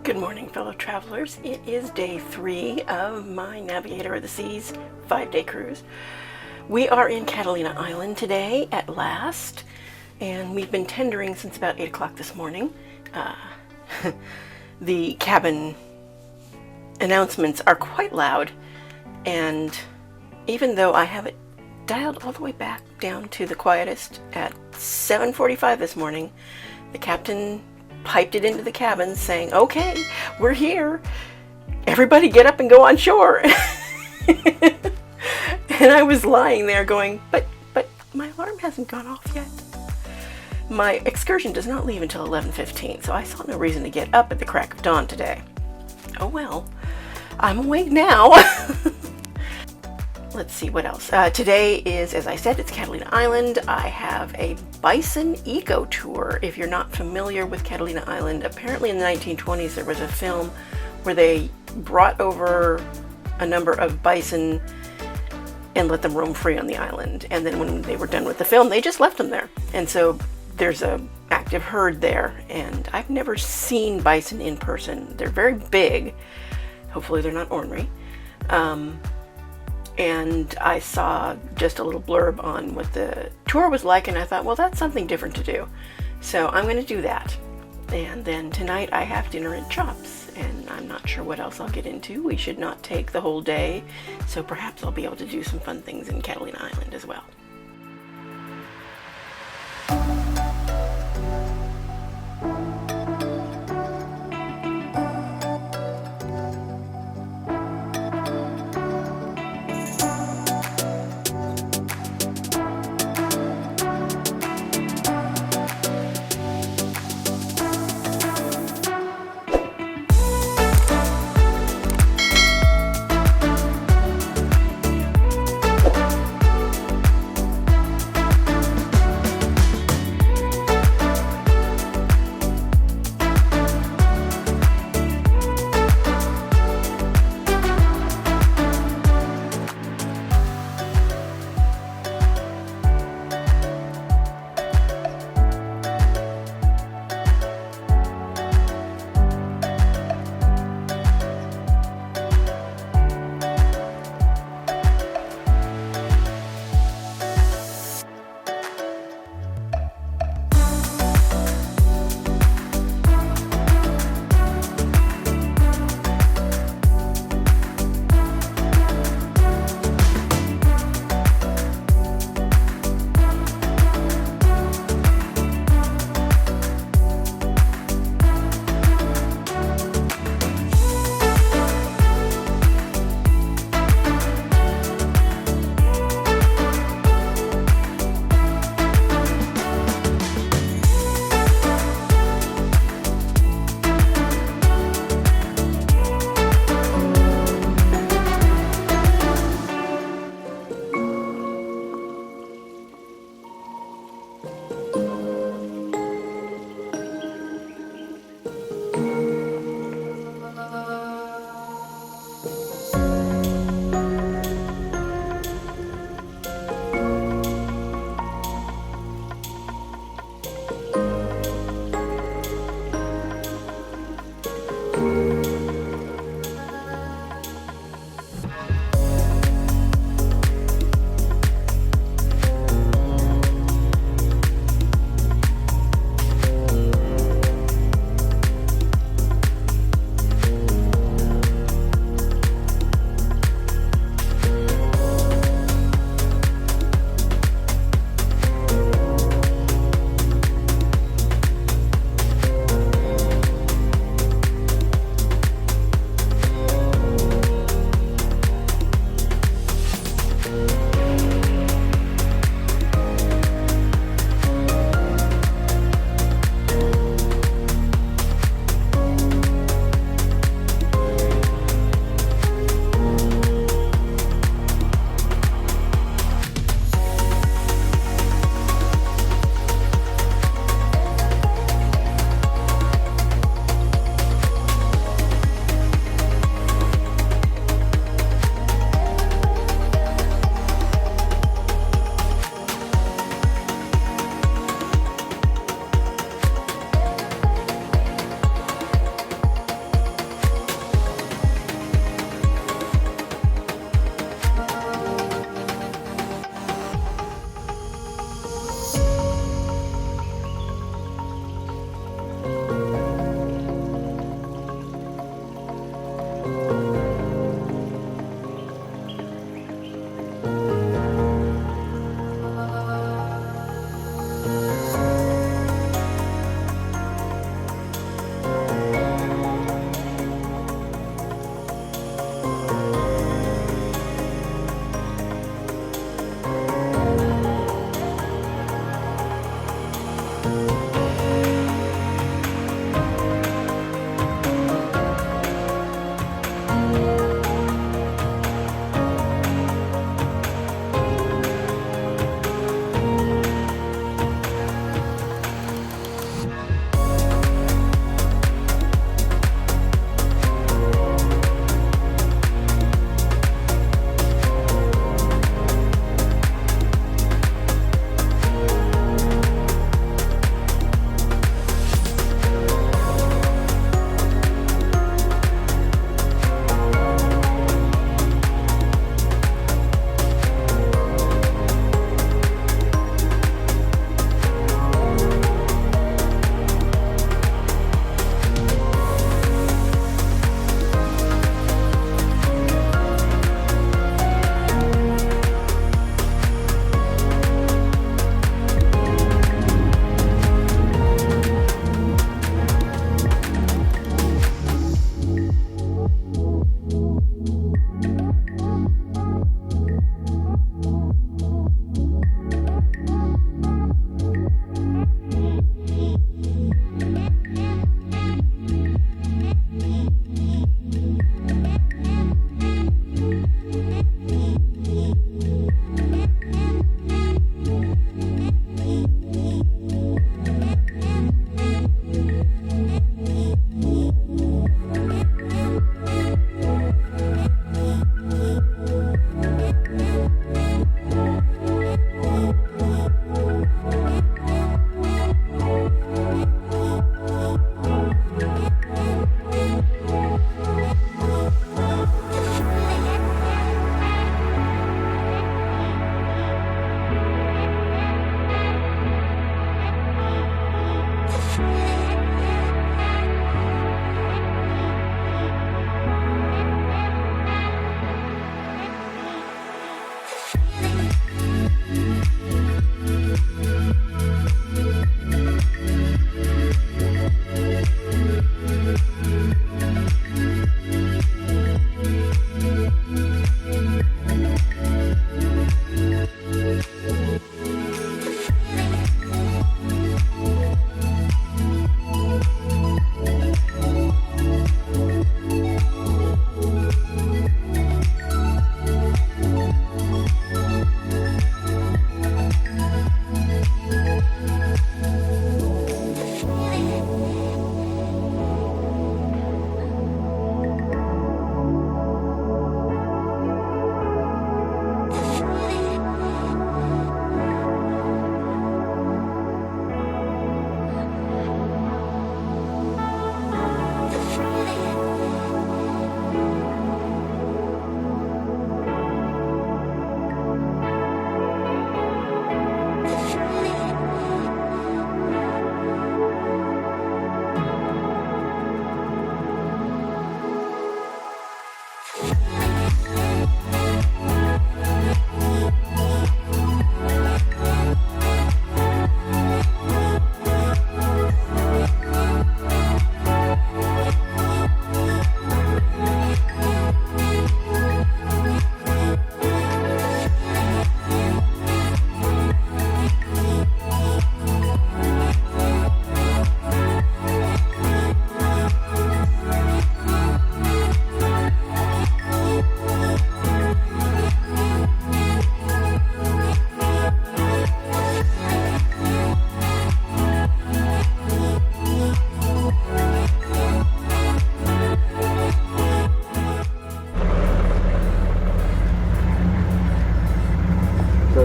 Good morning, fellow travelers. It is day 3 of my Navigator of the Seas 5-day cruise. We are in Catalina Island today at last, and we've been tendering since about 8 o'clock this morning. The cabin announcements are quite loud, and even though I have it dialed all the way back down to the quietest at 7:45 this morning, the captain piped it into the cabin saying, "Okay, we're here. Everybody get up and go on shore." And I was lying there going, but my alarm hasn't gone off yet. My excursion does not leave until 11:15, so I saw no reason to get up at the crack of dawn today. Oh well, I'm awake now. Let's see what else. Today is, as I said, it's Catalina Island. I have a Bison Eco Tour. If you're not familiar with Catalina Island, apparently in the 1920s there was a film where they brought over a number of bison and let them roam free on the island. And then when they were done with the film, they just left them there. And so there's a active herd there. And I've never seen bison in person. They're very big. Hopefully they're not ornery. And I saw just a little blurb on what the tour was like, and I thought, well, that's something different to do. So I'm going to do that. And then tonight I have dinner and chops, and I'm not sure what else I'll get into. We should not take the whole day, so perhaps I'll be able to do some fun things in Catalina Island as well.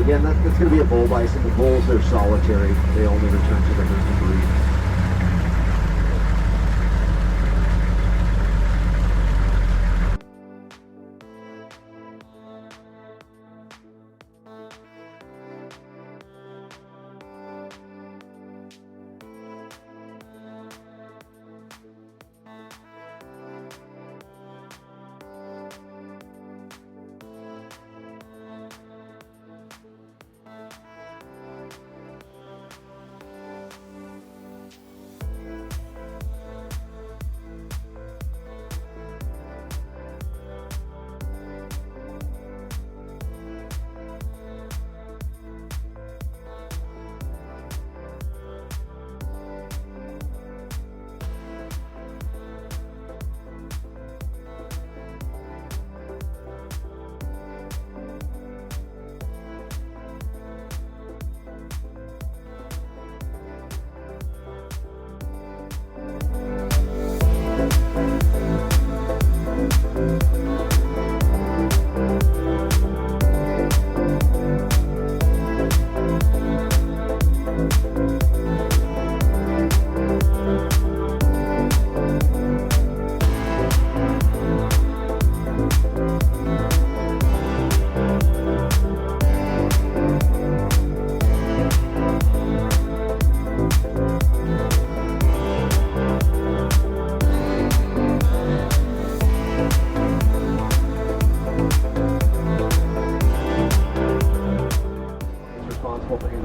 Again, that's going to be a bull bison. The bulls, they're solitary. They only return to the herd to breed.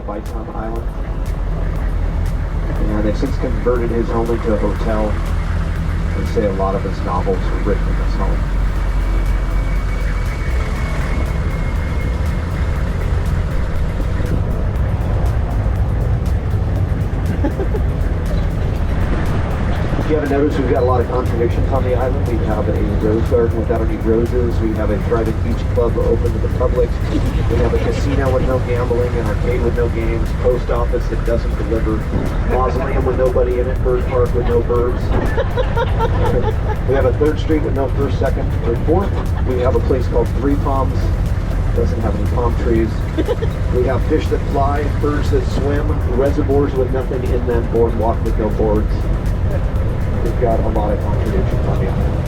Bison Island. And they've since converted his home into a hotel. They say a lot of his novels were written in this home. If you haven't noticed, we've got a lot of contradictions on the island. We have a rose garden without any roses. We have a private beach club open to the public. We have a casino with no gambling, an arcade with no games, post office that doesn't deliver, mausoleum with nobody in it, bird park with no birds. We have a 3rd Street with no 1st, 2nd, or 4th. We have a place called Three Palms. Doesn't have any palm trees. We have fish that fly, birds that swim, reservoirs with nothing in them, boardwalk with no boards. We've got a lot of contradictions on the island.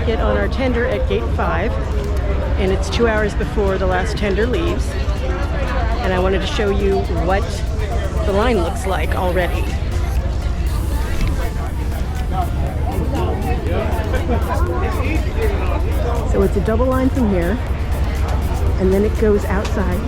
Get on our tender at gate 5, and it's 2 hours before the last tender leaves, and I wanted to show you what the line looks like already. So it's a double line from here, and then it goes outside.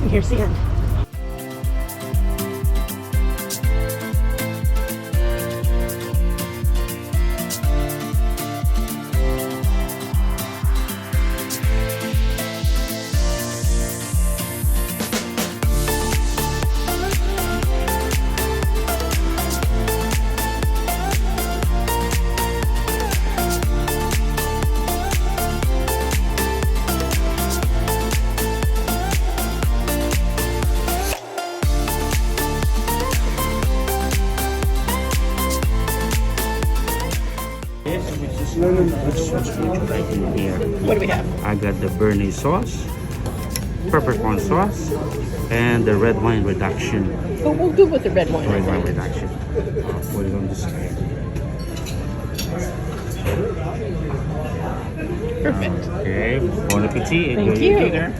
Here's the end. What do we have? I got the Béarnaise sauce, peppercorn sauce, and the red wine reduction. Oh, we'll go with the red wine. Red wine reduction. Put it on the side. Perfect. Okay, bon appetit. Thank Enjoy you. your dinner.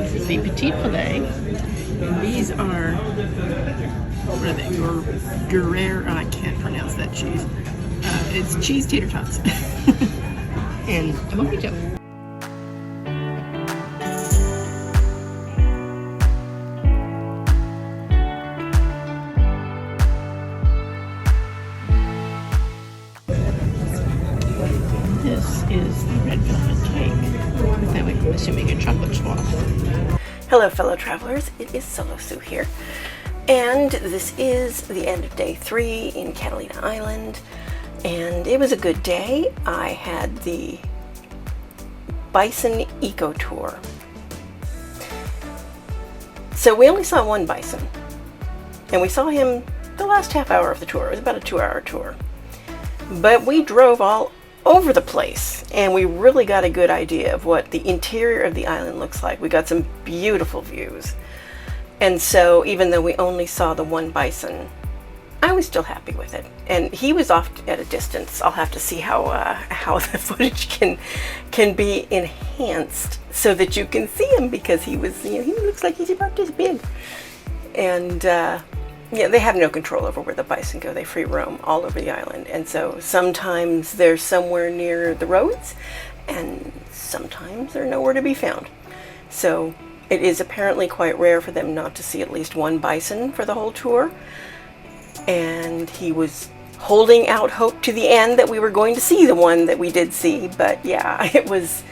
This is the petite filet. And these are, what are they? Gruyere. Oh, I can't pronounce that cheese. It's cheese tater tots. And a mojito. This is the red velvet cake. Then I'm assuming a chocolate swirl. Hello, fellow travelers. It is Solo Sue here. And this is the end of day 3 in Catalina Island. And it was a good day. I had the Bison Eco Tour. So we only saw one bison. And we saw him the last half hour of the tour. It was about a 2-hour tour. But we drove all over the place. And we really got a good idea of what the interior of the island looks like. We got some beautiful views. And so even though we only saw the one bison, I was still happy with it, and he was off at a distance. I'll have to see how the footage can be enhanced so that you can see him, because he was, he looks like he's about this big. And yeah, they have no control over where the bison go. They free roam all over the island, and so sometimes they're somewhere near the roads, and sometimes they're nowhere to be found. So it is apparently quite rare for them not to see at least one bison for the whole tour. And he was holding out hope to the end that we were going to see the one that we did see. But yeah, it was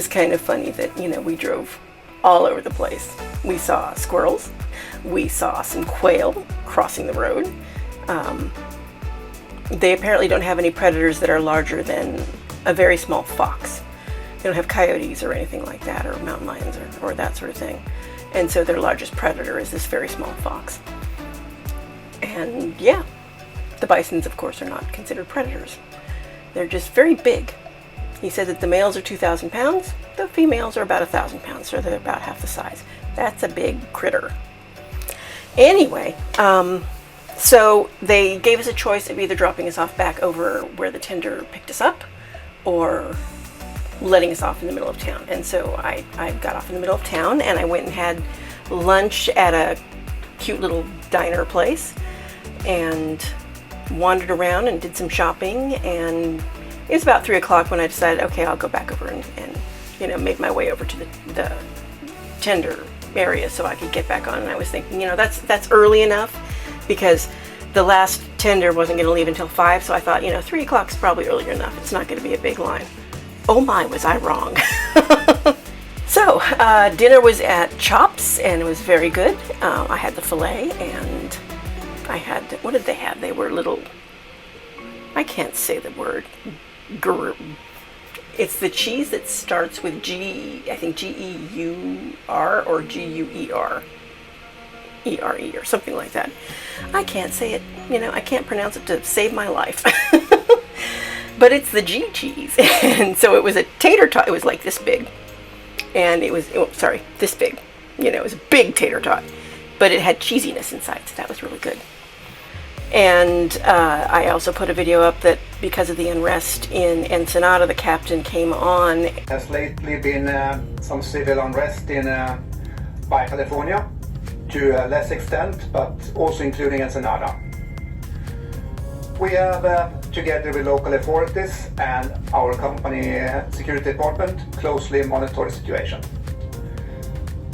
kind of funny that, we drove all over the place. We saw squirrels. We saw some quail crossing the road. They apparently don't have any predators that are larger than a very small fox. They don't have coyotes or anything like that, or mountain lions or that sort of thing. And so their largest predator is this very small fox. And yeah, the bisons, of course, are not considered predators. They're just very big. He said that the males are 2,000 pounds, the females are about 1,000 pounds, so they're about half the size. That's a big critter. Anyway, so they gave us a choice of either dropping us off back over where the tender picked us up, or letting us off in the middle of town. And so I got off in the middle of town, and I went and had lunch at a cute little diner place, and wandered around and did some shopping. And it was about 3 o'clock when I decided, okay, I'll go back over and make my way over to the tender area so I could get back on. And I was thinking, that's early enough, because the last tender wasn't going to leave until 5, so I thought, 3 o'clock is probably earlier enough. It's not going to be a big line. Oh my, was I wrong. So, dinner was at Chops, and it was very good. I had the filet, and I had, what did they have? They were little, I can't say the word, it's the cheese that starts with G, I think G-E-U-R or G-U-E-R. E-R-E or something like that. I can't say it, I can't pronounce it to save my life. But it's the G cheese. And so it was a tater tot. It was like this big. And it was, this big. It was a big tater tot. But it had cheesiness inside, so that was really good. And I also put a video up that because of the unrest in Ensenada, the captain came on. Has lately been some civil unrest in Baja California, to a less extent, but also including Ensenada. We have, together with local authorities and our company security department, closely monitored the situation.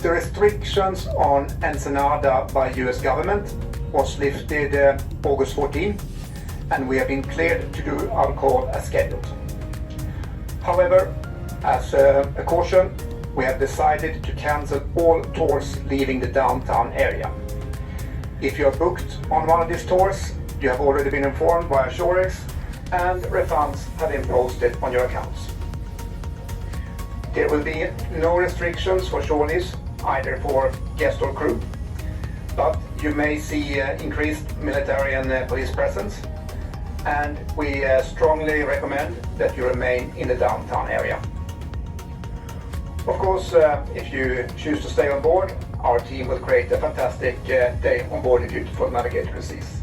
The restrictions on Ensenada by US government was lifted August 14, and we have been cleared to do our call as scheduled. However, as a caution, we have decided to cancel all tours leaving the downtown area. If you are booked on one of these tours, you have already been informed via Shorex, and refunds have been posted on your accounts. There will be no restrictions for shore leaves, either for guest or crew, but you may see increased military and police presence, and we strongly recommend that you remain in the downtown area. Of course, if you choose to stay on board, our team will create a fantastic day on board the beautiful Navigator seas.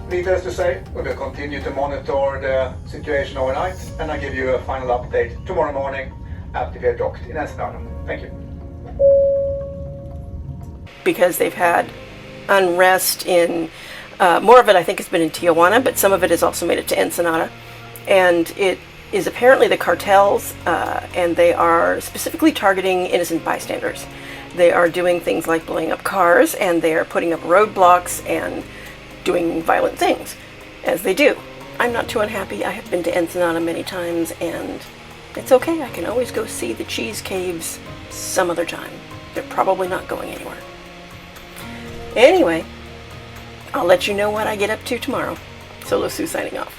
Needless to say, we will continue to monitor the situation overnight, and I'll give you a final update tomorrow morning after we are docked in Ensenada. Thank you. Because they've had unrest in, more of it I think has been in Tijuana, but some of it has also made it to Ensenada. And it is apparently the cartels, and they are specifically targeting innocent bystanders. They are doing things like blowing up cars, and they are putting up roadblocks and doing violent things, as they do. I'm not too unhappy. I have been to Ensenada many times, and it's okay. I can always go see the cheese caves some other time. They're probably not going anywhere. Anyway, I'll let you know what I get up to tomorrow. Solo Sue signing off.